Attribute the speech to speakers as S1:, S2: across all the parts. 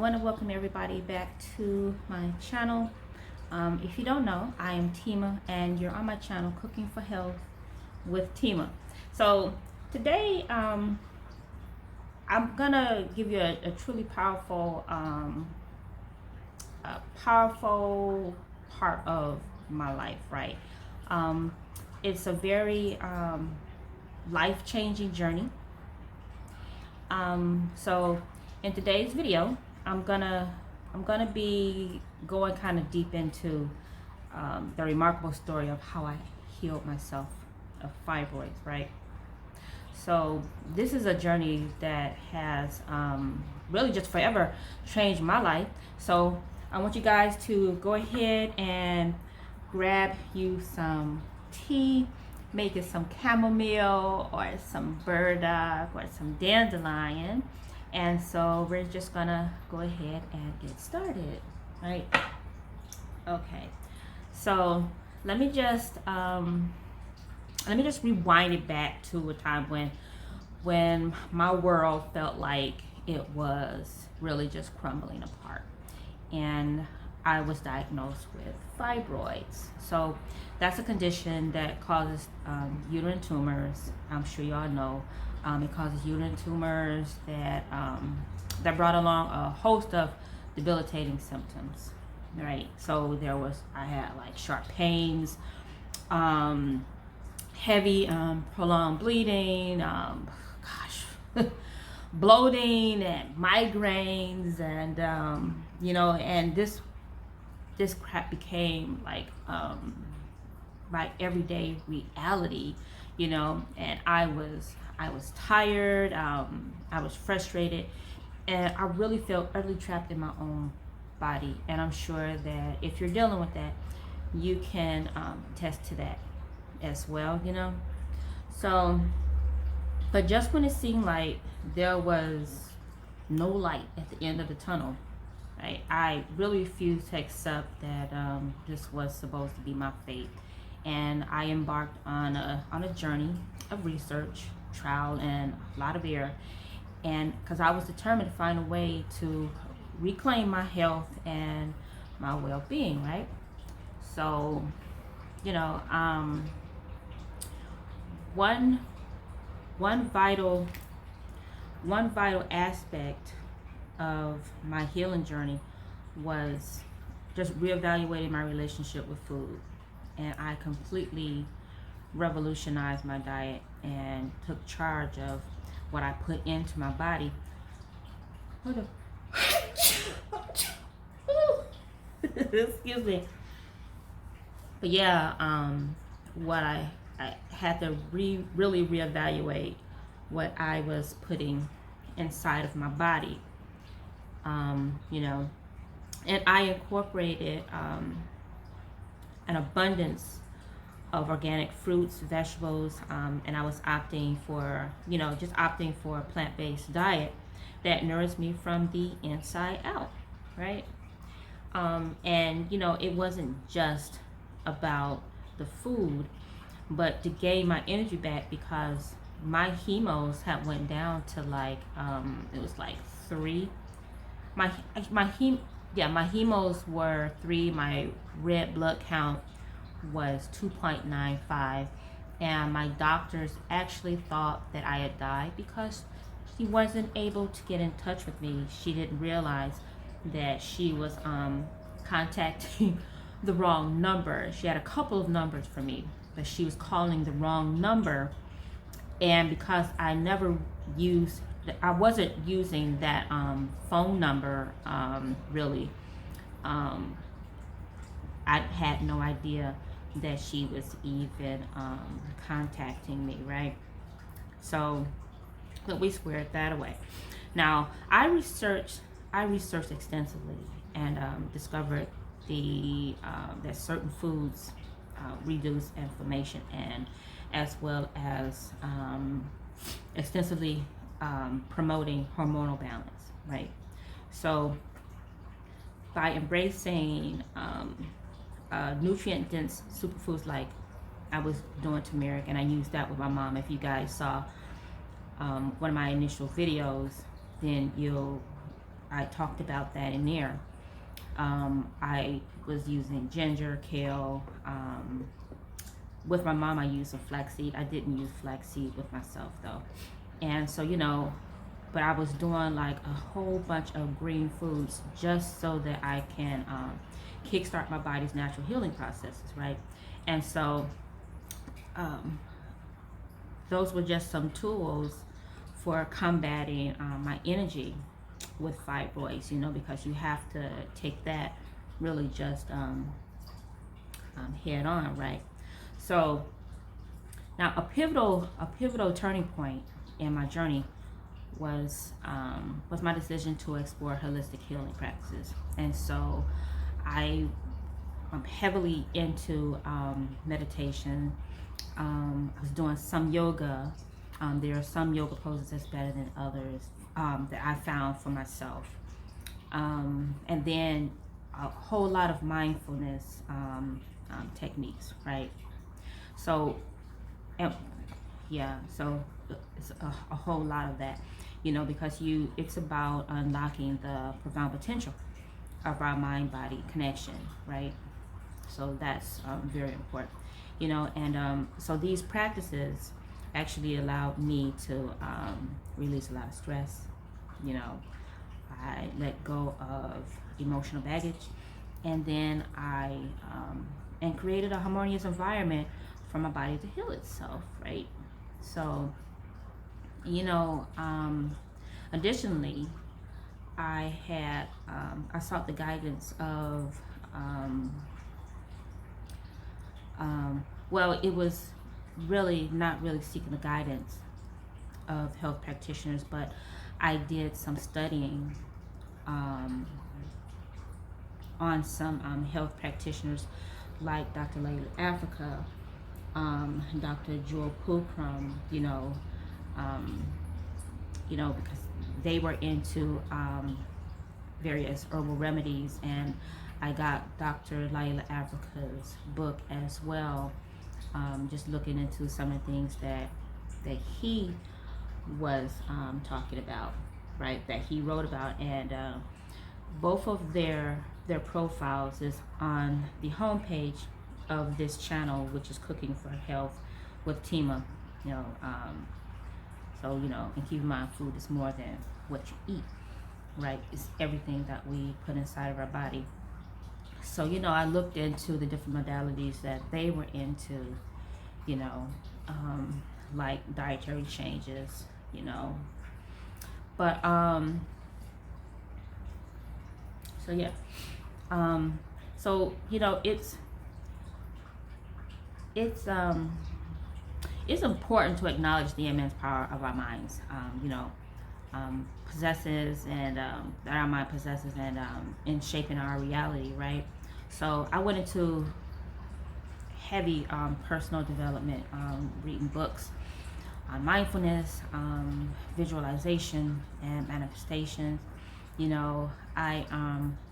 S1: want to welcome everybody back to my channel. If you don't know, I am Timah, and you're on my channel, Cooking for Health with Timah. So today, I'm gonna give you a truly powerful, powerful part of my life. Right? It's a very life-changing journey. So in today's video, I'm gonna be going kind of deep into the remarkable story of how I healed myself of fibroids, right? So this is a journey that has really just forever changed my life. So I want you guys to go ahead and grab you some tea, make it some chamomile or some burdock or some dandelion. And so we're just gonna go ahead and get started, right? Okay, so let me just rewind it back to a time when my world felt like it was really just crumbling apart, and I was diagnosed with fibroids. So that's a condition that causes uterine tumors. I'm sure you all know. It causes uterine tumors that brought along a host of debilitating symptoms, right? So I had like sharp pains, heavy prolonged bleeding, bloating and migraines, and and this crap became like my everyday reality, and I was tired, I was frustrated, and I really felt utterly trapped in my own body. And I'm sure that if you're dealing with that, you can attest to that as well, So, but just when it seemed like there was no light at the end of the tunnel, right, I really refused to accept that this was supposed to be my fate. And I embarked on a journey of research, trial, and a lot of error. And because I was determined to find a way to reclaim my health and my well-being, right? So, one vital aspect of my healing journey was just reevaluating my relationship with food. And I completely revolutionized my diet and took charge of what I put into my body. Excuse me. But yeah, what I had to really reevaluate what I was putting inside of my body. And I incorporated an abundance of organic fruits, vegetables, and I was opting for a plant-based diet that nourished me from the inside out, right? And it wasn't just about the food, but to gain my energy back, because my hemos had went down to like it was like 3. My hemos were 3. My red blood count was 2.95, and my doctors actually thought that I had died because she wasn't able to get in touch with me. She didn't realize that she was contacting the wrong number. She had a couple of numbers for me, but she was calling the wrong number. And because I wasn't using that phone number really, I had no idea that she was even contacting me, right? So, but we squared that away. Now, I researched extensively and discovered that certain foods reduce inflammation, and as well as extensively promoting hormonal balance, right? So by embracing nutrient-dense superfoods, like I was doing turmeric, and I used that with my mom. If you guys saw one of my initial videos, then I talked about that in there. I was using ginger, kale. With my mom, I used some flaxseed. I didn't use flaxseed with myself though. And so, but I was doing like a whole bunch of green foods just so that I can kickstart my body's natural healing processes, right? And so, um, those were just some tools for combating my energy with fibroids, because you have to take that really just head on, right? So now a pivotal turning point in my journey was my decision to explore holistic healing practices. And so I'm heavily into meditation. I was doing some yoga. There are some yoga poses that's better than others that I found for myself. And then a whole lot of mindfulness techniques, right? So, yeah, so it's a whole lot of that, because it's about unlocking the profound potential of our mind-body connection, right? So that's very important, and so these practices actually allowed me to release a lot of stress. I let go of emotional baggage, and then I and created a harmonious environment for my body to heal itself, right? So, additionally, I sought the guidance of well, it was really not really seeking the guidance of health practitioners, but I did some studying on some health practitioners like Dr. Layla Africa, Dr. Jewel Pookrum, because they were into various herbal remedies, and I got Dr. Layla Africa's book as well, just looking into some of the things that he was talking about, right, that he wrote about, and both of their profiles is on the homepage of this channel, which is Cooking for Health with Timah. So and keep in mind, food is more than what you eat, right? It's everything that we put inside of our body. So I looked into the different modalities that they were into, like dietary changes, but so yeah, so it's important to acknowledge the immense power of our minds, possesses, and that our mind possesses, and in shaping our reality, right? So I went into heavy personal development, reading books on mindfulness, visualization, and manifestation. I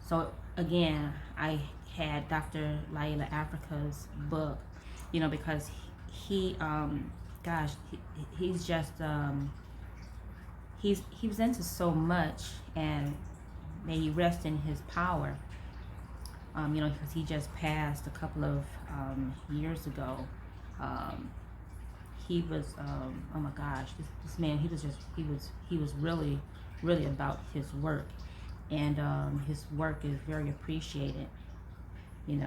S1: so again, I had Dr. Layla Africa's book, because he he's just he was into so much, and may he rest in his power. Because he just passed a couple of years ago. He was oh my gosh, this man, he was really about his work, and his work is very appreciated, and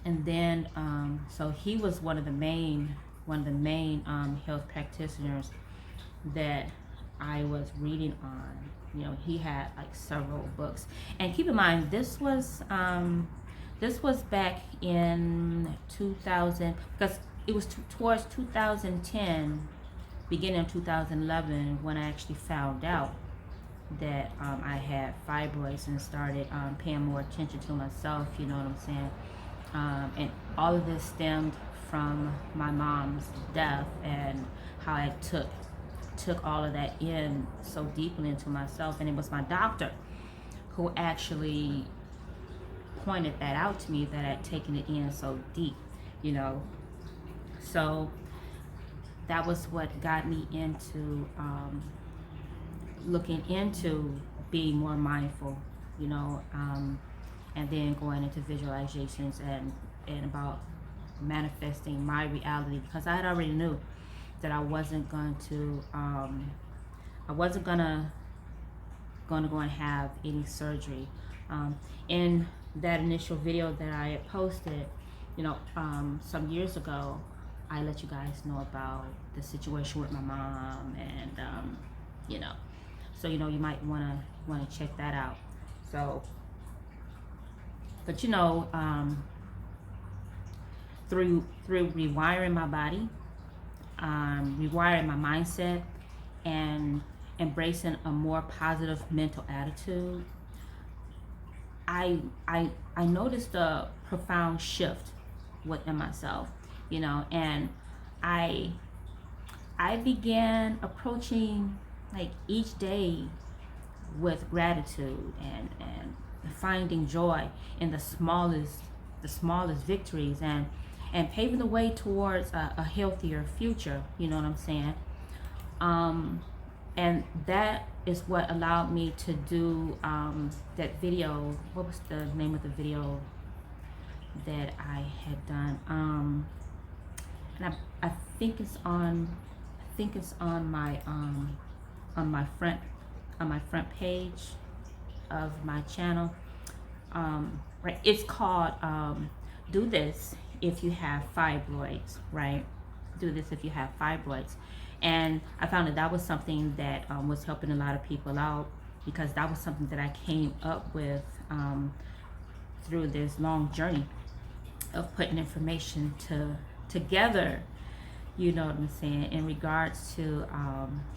S1: then so he was one of the main health practitioners that I was reading on. He had like several books, and keep in mind, this was back in 2000, because it was towards 2010, beginning of 2011, when I actually found out that I had fibroids, and started paying more attention to myself. You know what I'm saying? And all of this stemmed from my mom's death, and how I took all of that in so deeply into myself. And it was my doctor who actually pointed that out to me, that I'd taken it in so deep, so that was what got me into looking into being more mindful, you know, and then going into visualizations and about manifesting my reality, because I had already knew that I wasn't going to I wasn't gonna go and have any surgery. In that initial video that I had posted, you know, some years ago, I let you guys know about the situation with my mom, and you know, so you know, you might wanna check that out. So, but you know, through rewiring my body, rewiring my mindset, and embracing a more positive mental attitude, I noticed a profound shift within myself, you know, and I began approaching like each day with gratitude, and finding joy in the smallest victories, and paving the way towards a healthier future, you know what I'm saying? And that is what allowed me to do that video. What was the name of the video that I had done? And I think it's on my front page of my channel. Right, it's called "Do This If You Have Fibroids." Right, do this if you have fibroids. And I found that was something that was helping a lot of people out, because that was something that I came up with through this long journey of putting information together, you know what I'm saying, in regards to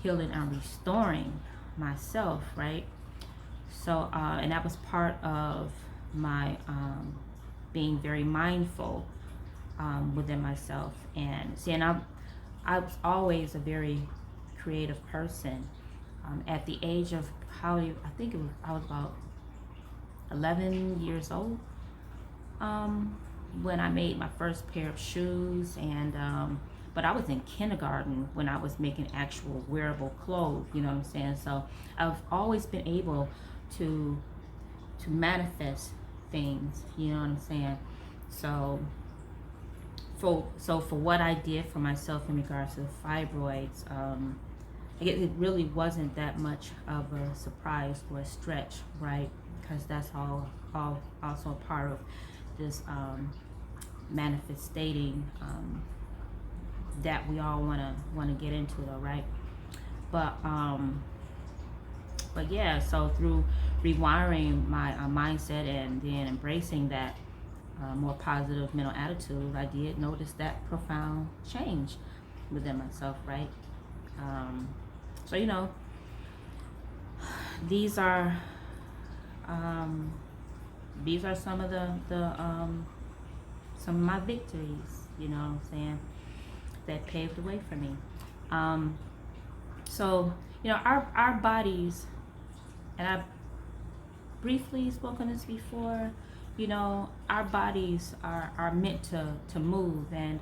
S1: healing and restoring myself, right? So, and that was part of my being very mindful within myself. And seeing, I was always a very creative person. At the age of I think I was about 11 years old when I made my first pair of shoes, and but I was in kindergarten when I was making actual wearable clothes, you know what I'm saying? So I've always been able to manifest things, you know what I'm saying? So for what I did for myself in regards to fibroids, I guess it really wasn't that much of a surprise or a stretch, right? Because that's all also part of this manifestating that we all wanna get into, though, right? But yeah, so through rewiring my mindset and then embracing that more positive mental attitude, I did notice that profound change within myself, right? So you know, these are some of some of my victories, you know what I'm saying, that paved the way for me. So you know, our bodies, and I've briefly spoken this before, you know, our bodies are meant to move, and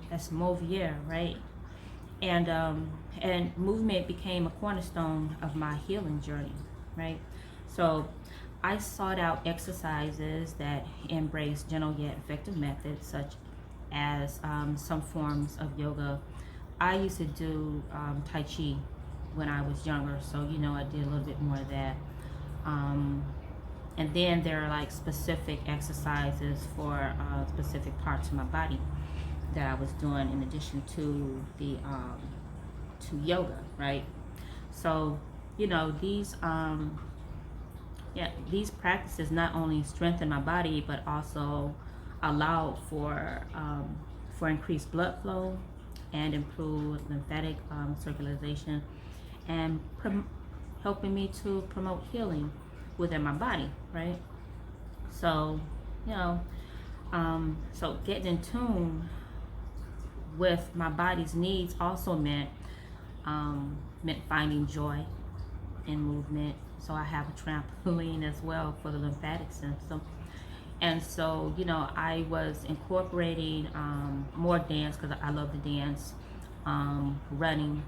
S1: that's movier, right? And movement became a cornerstone of my healing journey, right? So I sought out exercises that embrace gentle yet effective methods, such as some forms of yoga. I used to do Tai Chi when I was younger, so you know, I did a little bit more of that. And then there are like specific exercises for specific parts of my body that I was doing in addition to the to yoga, right? So you know, these practices not only strengthen my body, but also allow for increased blood flow and improved lymphatic circulation, and helping me to promote healing within my body, right? So you know, so getting in tune with my body's needs also meant finding joy in movement. So I have a trampoline as well for the lymphatic system. And so, you know, I was incorporating more dance, because I love to dance, running,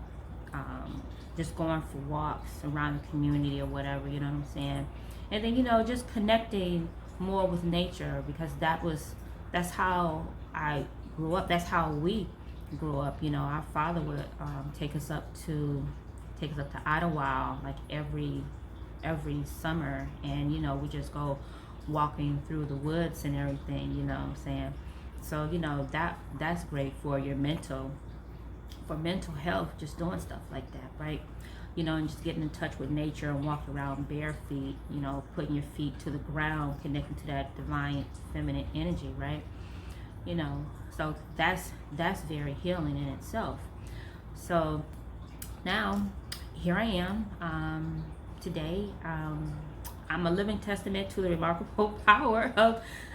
S1: just going for walks around the community or whatever, you know what I'm saying? And then, you know, just connecting more with nature, because that's how I grew up. That's how we grew up. You know, our father would take us up to Idlewild like every summer, and you know, we just go walking through the woods and everything, you know what I'm saying? So, you know, that's great for your mental health, just doing stuff like that, right? You know, and just getting in touch with nature and walking around bare feet, you know, putting your feet to the ground, connecting to that divine feminine energy, right? You know, so that's very healing in itself. So now here I am today. I'm a living testament to the remarkable power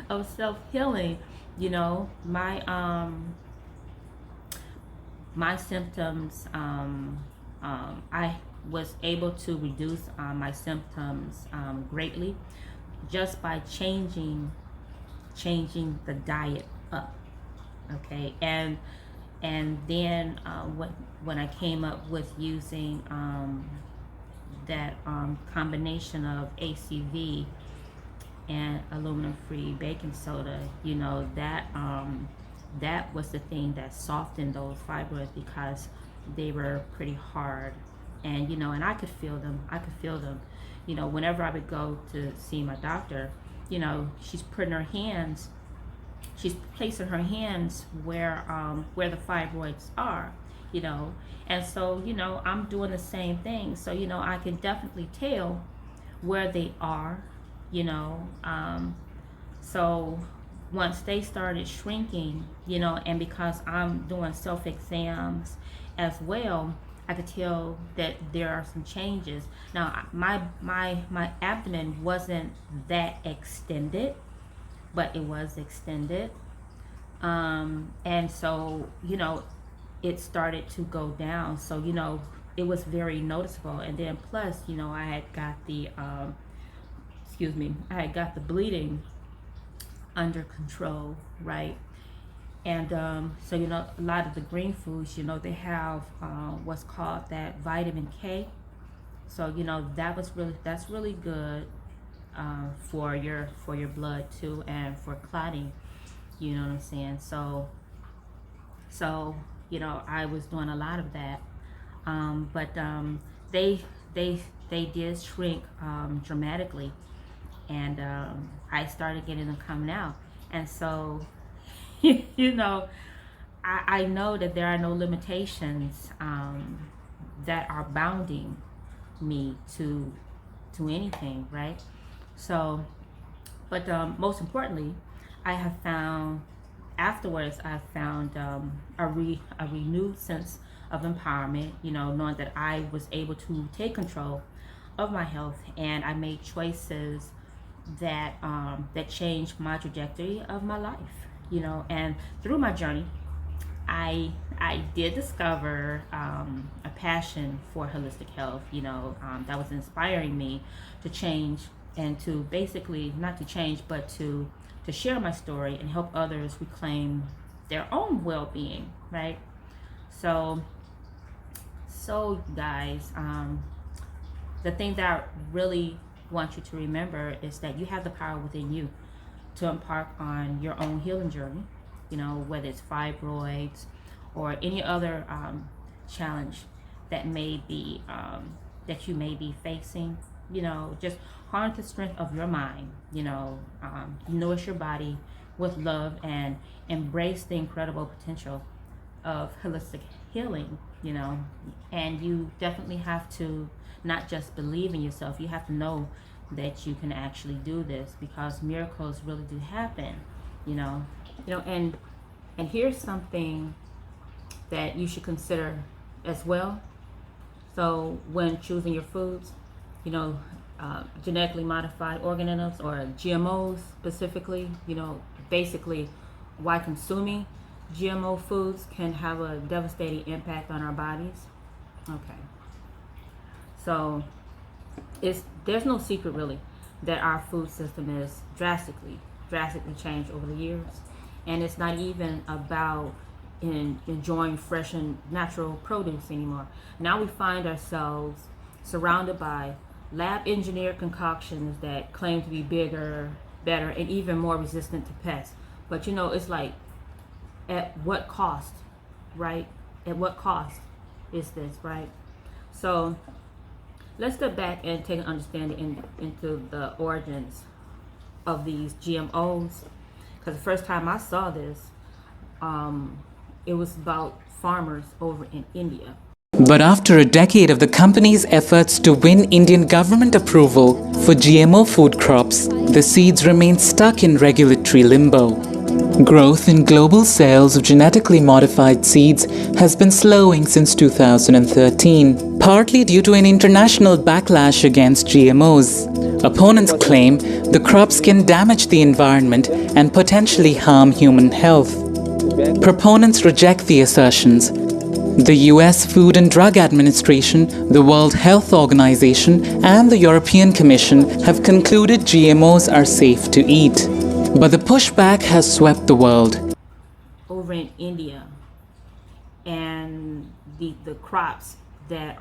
S1: of self-healing. You know, my symptoms, I was able to reduce my symptoms greatly just by changing the diet up. Okay, and then when I came up with using that combination of ACV and aluminum-free baking soda, you know, that was the thing that softened those fibroids, because they were pretty hard, and you know, and I could feel them. You know, whenever I would go to see my doctor, you know, she's placing her hands where the fibroids are, you know, and so, you know, I'm doing the same thing. So, you know, I can definitely tell where they are, you know. So once they started shrinking, you know, and because I'm doing self-exams as well, I could tell that there are some changes. Now, my abdomen wasn't that extended, but it was extended. And so, you know, it started to go down. So, you know, it was very noticeable. And then plus, you know, I had got the bleeding under control, right? And so, you know, a lot of the green foods, you know, they have what's called that vitamin K. So, you know, that's really good for your blood too, and for clotting, you know what I'm saying? So you know, I was doing a lot of that, but they did shrink dramatically, and I started getting them coming out. And so you know, I know that there are no limitations that are bounding me to anything, right? So, but most importantly, I have found afterwards, I found a renewed sense of empowerment, you know, knowing that I was able to take control of my health, and I made choices that that changed my trajectory of my life, you know. And through my journey, I did discover a passion for holistic health, you know, that was inspiring me to change, and to basically not to change, but to share my story and help others reclaim their own well-being, right? So guys, the thing that I really want you to remember is that you have the power within you to embark on your own healing journey, you know, whether it's fibroids or any other challenge that that you may be facing. You know, just harness the strength of your mind, you know, nourish your body with love, and embrace the incredible potential of holistic healing, you know. And you definitely have to not just believe in yourself, you have to know that you can actually do this, because miracles really do happen, you know. And here's something that you should consider as well. So when choosing your foods, you know, genetically modified organisms, or GMOs specifically, you know, basically why consuming GMO foods can have a devastating impact on our bodies. Okay. So there's no secret really that our food system is drastically changed over the years. And it's not even about enjoying fresh and natural produce anymore. Now we find ourselves surrounded by lab engineered concoctions that claim to be bigger, better, and even more resistant to pests. But it's like, at what cost, right? At what cost is this, right? So let's step back and take an understanding into the origins of these GMOs. Because the first time I saw this, it was about farmers over in India.
S2: But after a decade of the company's efforts to win Indian government approval for GMO food crops, the seeds remain stuck in regulatory limbo. Growth in global sales of genetically modified seeds has been slowing since 2013, partly due to an international backlash against GMOs. Opponents claim the crops can damage the environment and potentially harm human health. Proponents reject the assertions. The US Food and Drug Administration, the World Health Organization, and the European Commission have concluded GMOs are safe to eat. But the pushback has swept the world.
S1: Over in India, and the crops that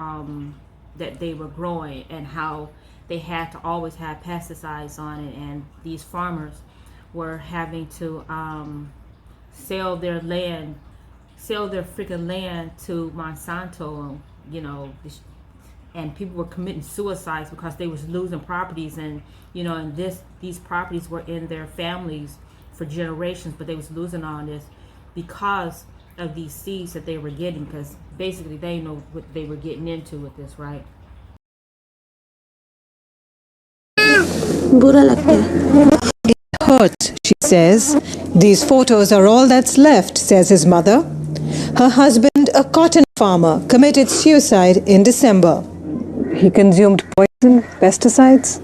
S1: they were growing, and how they had to always have pesticides on it, and these farmers were having to sell their freaking land to Monsanto, and people were committing suicides because they was losing properties, and these properties were in their families for generations, but they was losing all this because of these seeds that they were getting, because basically they know what they were getting into with this, right?
S3: It hurts, she says. These photos are all that's left, says his mother. Her husband, a cotton farmer, committed suicide in December.
S4: He consumed poison, pesticides?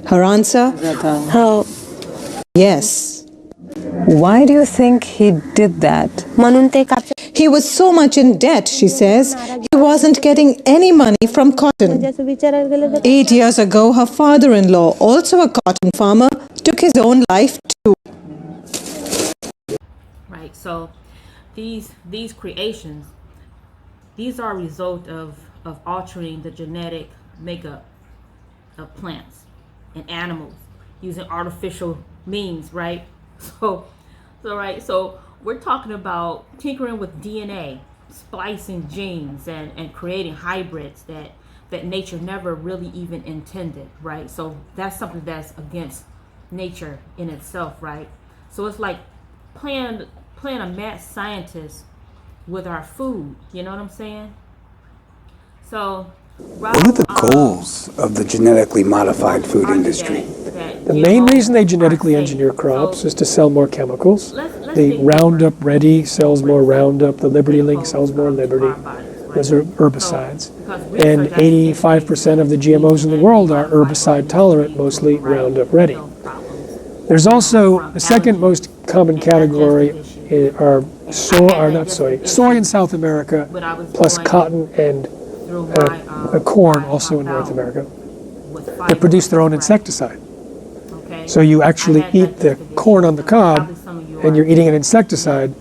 S3: Her answer?
S4: How?
S3: Yes.
S4: Why do you think he did that?
S3: He was so much in debt, she says, he wasn't getting any money from cotton. 8 years ago, her father-in-law, also a cotton farmer, took his own life too.
S1: Right, so these creations, these are a result of altering the genetic makeup of plants and animals using artificial means, right? So we're talking about tinkering with DNA, splicing genes, and creating hybrids that nature never really even intended, right? So that's something that's against nature in itself, right? So it's like playing a mad scientist with our food, you know what I'm saying? So
S5: what are the goals of the genetically modified food industry?
S6: The main reason they genetically engineer crops is to sell more chemicals. The Roundup Ready sells more Roundup, the Liberty Link sells more Liberty. Those are herbicides. And 85% of the GMOs in the world are herbicide tolerant, mostly Roundup Ready. There's also the second most common category are soy in South America, plus cotton and corn also in North America. They produce their own insecticide. So you actually eat the corn on the cob, and you're eating an insecticide,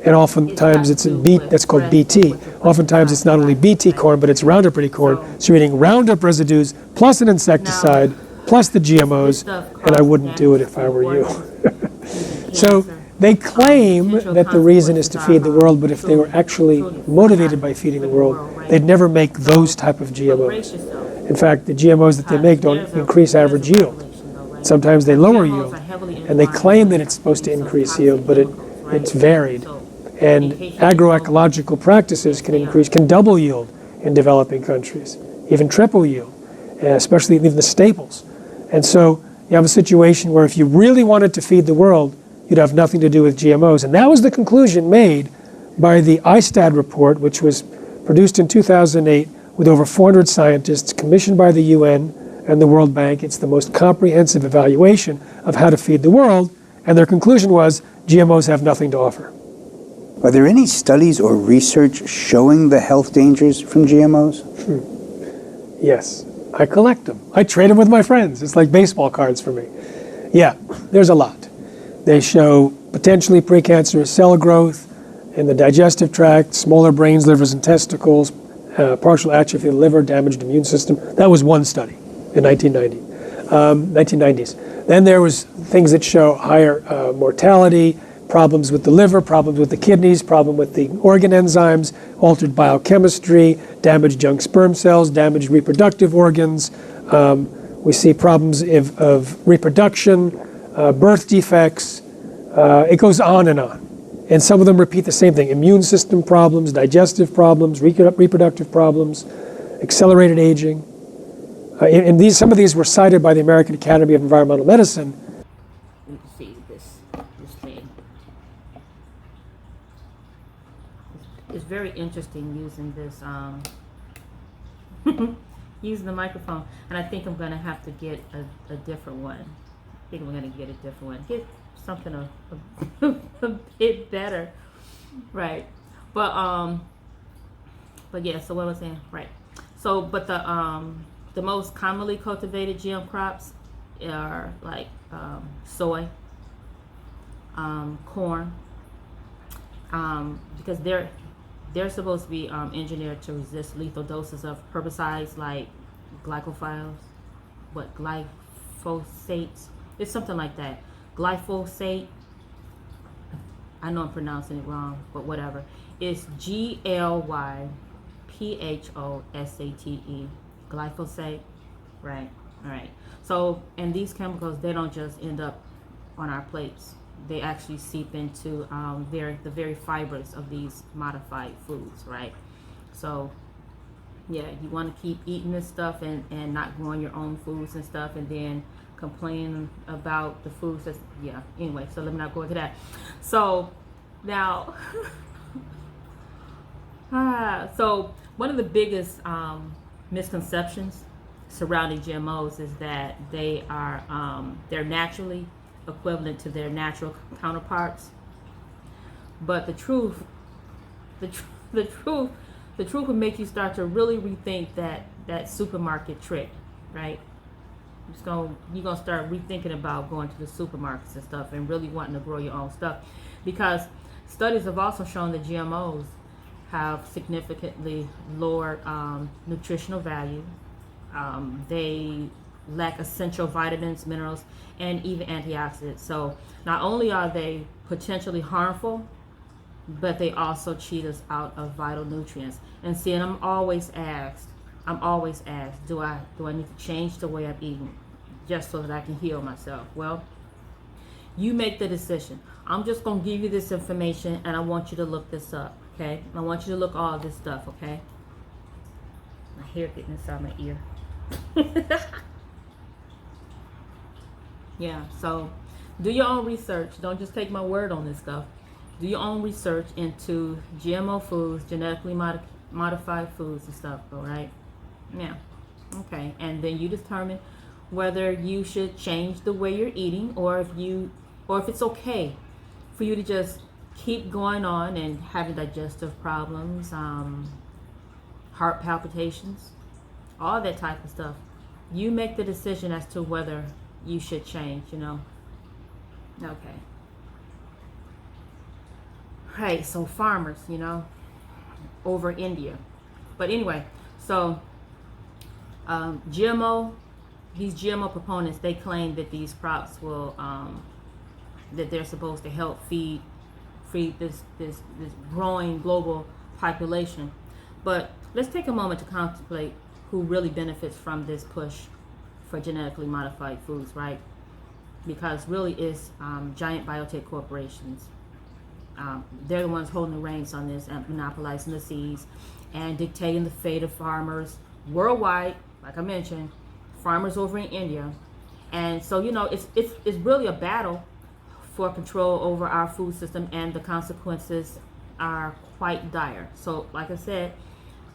S6: and oftentimes it's that's called BT. Oftentimes it's not only BT corn, but it's Roundup Ready corn. So you're eating Roundup residues plus an insecticide plus the GMOs, and I wouldn't do it if I were you. So they claim that the reason is to feed the world, but if they were actually motivated by feeding the world, they'd never make those type of GMOs. In fact, the GMOs that they make don't increase average yield. Sometimes they lower yield, and they claim that it's supposed to increase yield, but it's varied. And agroecological practices can double yield in developing countries, even triple yield, especially even the staples. And so you have a situation where if you really wanted to feed the world, you'd have nothing to do with GMOs. And that was the conclusion made by the ISTAD report, which was produced in 2008 with over 400 scientists, commissioned by the UN and the World Bank. It's the most comprehensive evaluation of how to feed the world. And their conclusion was GMOs have nothing to offer.
S5: Are there any studies or research showing the health dangers from GMOs?
S6: Yes, I collect them. I trade them with my friends. It's like baseball cards for me. Yeah, there's a lot. They show potentially precancerous cell growth. in the digestive tract, smaller brains, livers, and testicles, partial atrophy of the liver, damaged immune system. That was one study in 1990s. Then there was things that show higher mortality, problems with the liver, problems with the kidneys, problem with the organ enzymes, altered biochemistry, damaged young sperm cells, damaged reproductive organs. We see problems of reproduction, birth defects. It goes on. And some of them repeat the same thing: immune system problems, digestive problems, reproductive problems, accelerated aging. And some of these were cited by the American Academy of Environmental Medicine.
S1: Let me see this thing. It's very interesting using this, using the microphone. And I think I'm going to have to get a different one. I think I'm going to get a different one. Get something a bit better, right? But yeah. So what was I saying? Right. So, but the most commonly cultivated GM crops are like soy, corn, because they're supposed to be engineered to resist lethal doses of herbicides like glyphosate. It's something like that. Glyphosate. I know I'm pronouncing it wrong, but whatever. It's Glyphosate. Glyphosate. Right. All right. So, and these chemicals, they don't just end up on our plates. They actually seep into the very fibers of these modified foods, right? So, yeah, you want to keep eating this stuff and not growing your own foods and stuff, and then complain about the foods that's, yeah. Anyway, so let me not go into that. So, now, so one of the biggest misconceptions surrounding GMOs is that they are they're naturally equivalent to their natural counterparts. But the truth will make you start to really rethink that supermarket trick, right? You're gonna start rethinking about going to the supermarkets and stuff and really wanting to grow your own stuff, because studies have also shown that GMOs have significantly lower nutritional value. They lack essential vitamins, minerals, and even antioxidants. So not only are they potentially harmful, but they also cheat us out of vital nutrients. And see, and I'm always asked, do I need to change the way I'm eating just so that I can heal myself? Well, you make the decision. I'm just going to give you this information, and I want you to look this up, okay? I want you to look all this stuff, okay? My hair getting inside my ear. Yeah, so do your own research. Don't just take my word on this stuff. Do your own research into GMO foods, genetically modified foods and stuff, all right? Yeah, okay. And then you determine whether you should change the way you're eating, or if it's okay for you to just keep going on and having digestive problems, heart palpitations, all that type of stuff. You make the decision as to whether you should change, Okay. Right, so farmers, over India. But anyway, so these GMO proponents, they claim that these crops will, that they're supposed to help feed this growing global population. But let's take a moment to contemplate who really benefits from this push for genetically modified foods, right? Because really it's giant biotech corporations. They're the ones holding the reins on this and monopolizing the seeds and dictating the fate of farmers worldwide. Like I mentioned, farmers over in India. And so, it's really a battle for control over our food system, and the consequences are quite dire. So, like I said,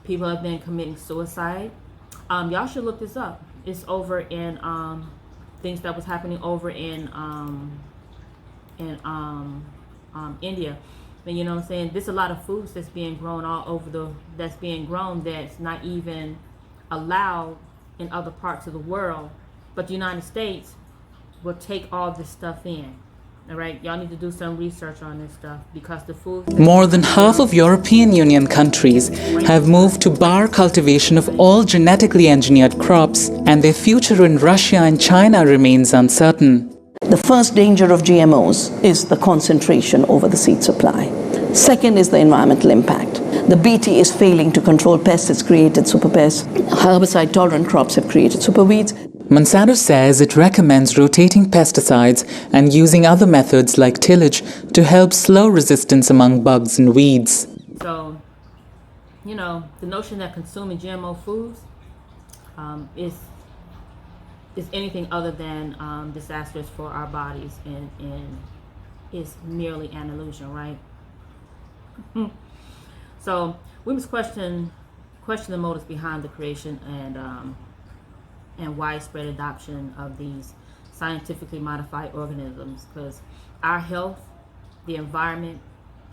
S1: people have been committing suicide. Y'all should look this up. It's over in things that was happening over in India. And you know what I'm saying? There's a lot of foods that's being grown that's not even allowed in other parts of the world. But the United States will take all this stuff in. All right, y'all need to do some research on this stuff because the food.
S2: More than half of European Union countries have moved to bar cultivation of all genetically engineered crops, and their future in Russia and China remains uncertain.
S7: The first danger of GMOs is the concentration over the seed supply. Second is the environmental impact. The BT is failing to control pests, it's created super pests. Herbicide-tolerant crops have created super weeds.
S2: Monsanto says it recommends rotating pesticides and using other methods like tillage to help slow resistance among bugs and weeds.
S1: So, you know, the notion that consuming GMO foods is anything other than disastrous for our bodies and is merely an illusion, right? So we must question the motives behind the creation and widespread adoption of these scientifically modified organisms, because our health, the environment,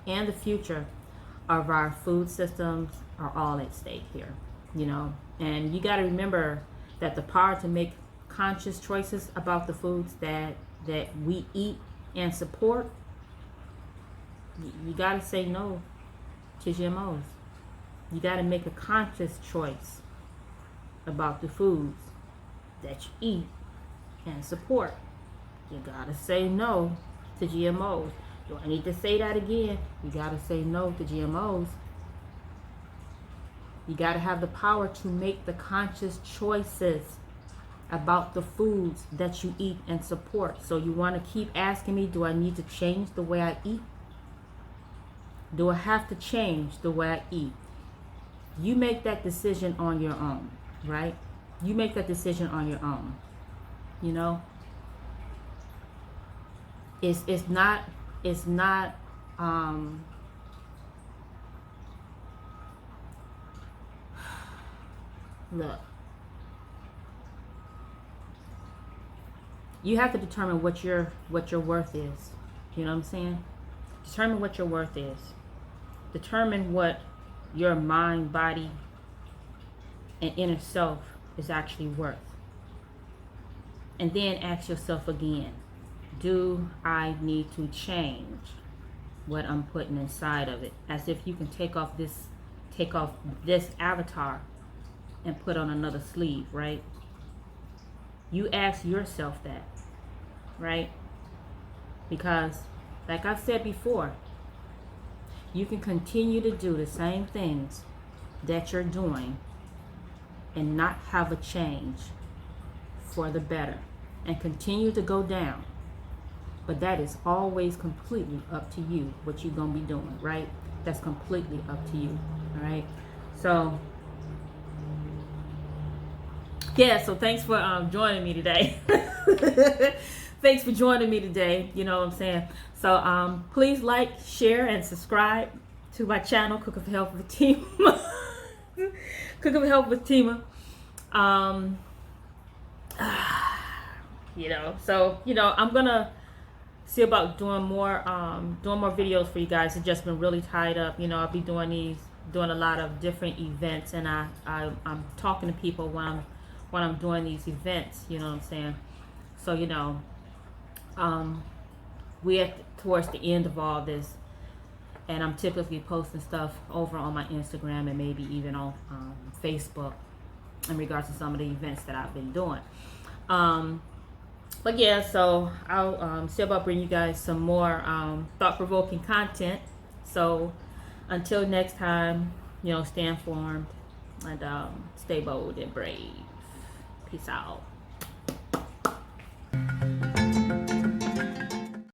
S1: and the future of our food systems are all at stake here, you know. And you got to remember that the power to make conscious choices about the foods that we eat and support, you got to say no to GMOs. You got to make a conscious choice about the foods that you eat and support. You got to say no to GMOs. Do I need to say that again? You got to say no to GMOs. You got to have the power to make the conscious choices about the foods that you eat and support. So you want to keep asking me, do I need to change the way I eat? Do I have to change the way I eat? You make that decision on your own, right? You make that decision on your own. You know, it's not look, you have to determine what your worth is. You know what I'm saying? Determine what your worth is. Determine what your mind, body, and inner self is actually worth. And then ask yourself again, do I need to change what I'm putting inside of it? As if you can take off this avatar and put on another sleeve, right? You ask yourself that, right? Because like I've said before, you can continue to do the same things that you're doing and not have a change for the better and continue to go down. But that is always completely up to you, what you're going to be doing, right? That's completely up to you, all right? So, yeah, so thanks for joining me today. Thanks for joining me today, you know what I'm saying? So please like, share, and subscribe to my channel, Cooking for Health with Timah. Cooking for Health with Timah. You know, so, you know, I'm gonna see about doing more videos for you guys. It's just been really tied up. You know, I'll be doing a lot of different events, and I'm talking to people when I'm doing these events, you know what I'm saying? So, you know, we're towards the end of all this, and I'm typically posting stuff over on my Instagram and maybe even on Facebook in regards to some of the events that I've been doing. But yeah, so I'll see about bringing you guys some more thought-provoking content. So until next time, you know, stay informed and stay bold and brave. Peace out.